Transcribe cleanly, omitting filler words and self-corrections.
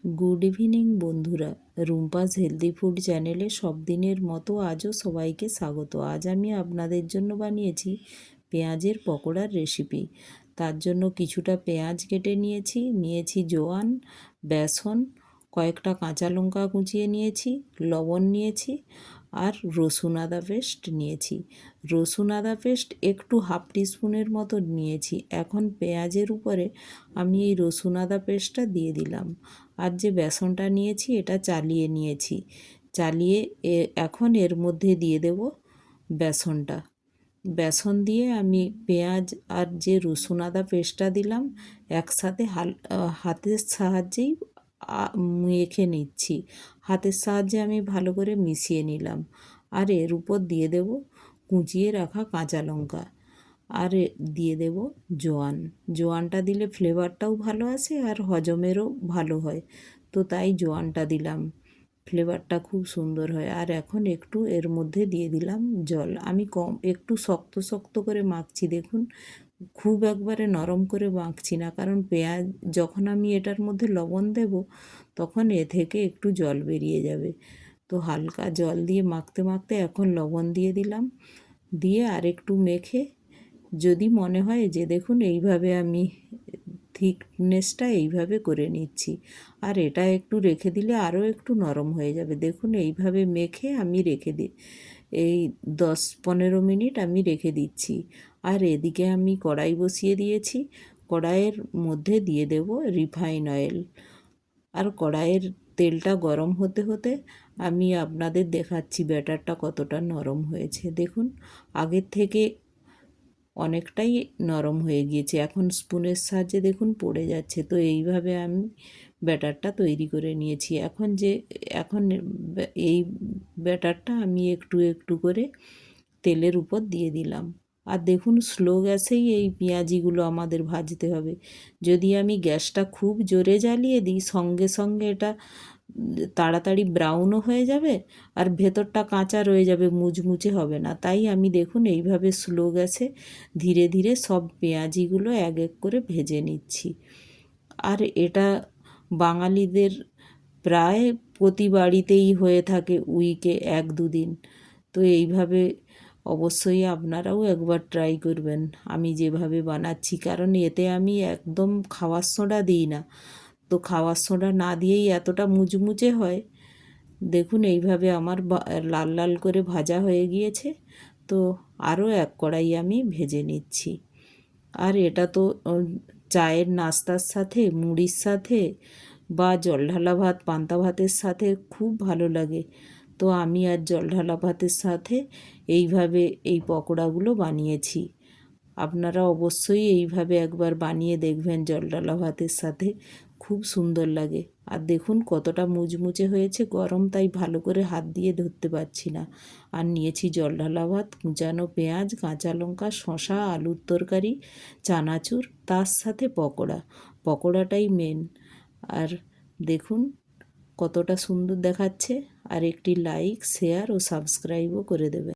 Good evening বন্ধুরা, Rumpa's healthy food চ্যানেলে সব দিনের মতো আজও সবাইকে স্বাগত। আজ আমি আপনাদের জন্য বানিয়েছি পেঁয়াজের পকোড়ার রেসিপি। তার জন্য কিছুটা পেঁয়াজ কেটে নিয়েছি জোয়ান, বেসন, কয়েকটা কাঁচা লঙ্কা কুচিয়ে নিয়েছি, লবণ নিয়েছি আর রসুন আদা পেস্ট নিয়েছি। রসুন আদা পেস্ট একটু হাফ টিস্পুনের মতো নিয়েছি। এখন পেঁয়াজের উপরে আমি এই রসুন আদা পেস্টটা দিয়ে দিলাম। আর যে বেসনটা নিয়েছি এটা চালিয়ে নিয়েছি। এখন এর মধ্যে দিয়ে দেব বেসনটা। বেসন দিয়ে আমি পেঁয়াজ আর যে রসুন আদা পেস্টটা দিলাম একসাথে হাতের সাহায্যেই মেখে নিচ্ছি। হাতের সাহায্যে আমি ভালো করে মিশিয়ে নিলাম। আর এর উপর দিয়ে দেব কুচিয়ে রাখা কাঁচা লঙ্কা। আর দিয়ে দেব জোয়ানটা দিলে ফ্লেভারটাও ভালো আসে আর হজমেরও ভালো হয়, তো তাই জোয়ানটা দিলাম, ফ্লেভারটা খুব সুন্দর হয়। আর এখন একটু এর মধ্যে দিয়ে দিলাম জল। আমি একটু শক্ত শক্ত করে মাখছি, দেখুন খুব একবারে নরম করে মাখছি না, কারণ পেঁয়াজ যখন আমি এটার মধ্যে লবণ দেব তখন এ থেকে একটু জল বেরিয়ে যাবে। তো হালকা জল দিয়ে মাখতে মাখতে এখন লবণ দিয়ে দিলাম, দিয়ে আর একটু মেখে যদি মনে হয় যে দেখুন এইভাবে আমি থিকনেসটা এইভাবে করে নিচ্ছি। আর এটা একটু রেখে দিলে আরও একটু নরম হয়ে যাবে। দেখুন এইভাবে মেখে আমি রেখে দিই, এই 10-15 মিনিট আমি রেখে দিচ্ছি। আর এদিকে আমি কড়াই বসিয়ে দিয়েছি। কড়াইয়ের মধ্যে দিয়ে দেব রিফাইন অয়েল। আর কড়াইয়ের তেলটা গরম হতে হতে আমি আপনাদের দেখাচ্ছি ব্যাটারটা কতটা নরম হয়েছে। দেখুন আগের থেকে অনেকটাই নরম হয়ে গিয়েছে, এখন স্পুনের সাহায্যে দেখুন পড়ে যাচ্ছে। তো এইভাবে আমি ব্যাটারটা তৈরি করে নিয়েছি। এখন এই ব্যাটারটা আমি একটু একটু করে তেলের উপর দিয়ে দিলাম। আর দেখুন স্লো গ্যাসেই এই পেঁয়াজিগুলো আমাদের ভাজতে হবে। যদি আমি গ্যাসটা খুব জোরে জ্বালিয়ে দিই সঙ্গে সঙ্গে এটা তাড়াতাড়ি ব্রাউনও হয়ে যাবে আর ভেতরটা কাঁচা রয়ে যাবে, মুচমুচে হবে না। তাই আমি দেখুন এইভাবে স্লো গ্যাসে ধীরে ধীরে সব পেঁয়াজিগুলো এক এক করে ভেজে নিচ্ছি। আর এটা বাঙালিদের প্রায় প্রতি বাড়িতেই হয়ে থাকে উইকে 1-2 দিন। তো এইভাবে অবশ্যই আপনারাও একবার ট্রাই করবেন আমি যেভাবে বানাচ্ছি, কারণ এতে আমি একদম খাওয়ার সোডা দিই না। তো খাওয়ার সোডা না দিয়েই এতটা মুচমুচে হয়। দেখুন এইভাবে আমার লাল লাল করে ভাজা হয়ে গিয়েছে। তো আরও এক কড়াই আমি ভেজে নিচ্ছি। আর এটা তো চায়ের নাস্তার সাথে, মুড়ির সাথে বা জলঢালা ভাত, পান্তা ভাতের সাথে খুব ভালো লাগে। তো আমি আর জলঢালা ভাতের সাথে এইভাবে এই পকোড়াগুলো বানিয়েছি। আপনারা অবশ্যই এইভাবে একবার বানিয়ে দেখবেন জলঢালা ভাতের সাথে, খুব সুন্দর লাগে। আর দেখুন কতটা মুচমুচে হয়েছে, গরম তাই ভালো করে হাত দিয়ে ধরতে পারছি না। আর নিয়েছি জলঢালা ভাত, কুচানো পেঁয়াজ, কাঁচা লঙ্কা, শসা, আলুর তরকারি, চানাচুর, তার সাথে পকোড়াটাই মেন। আর দেখুন কতটা সুন্দর দেখাচ্ছে। আর একটি লাইক, শেয়ার ও সাবস্ক্রাইবও করে দেবেন।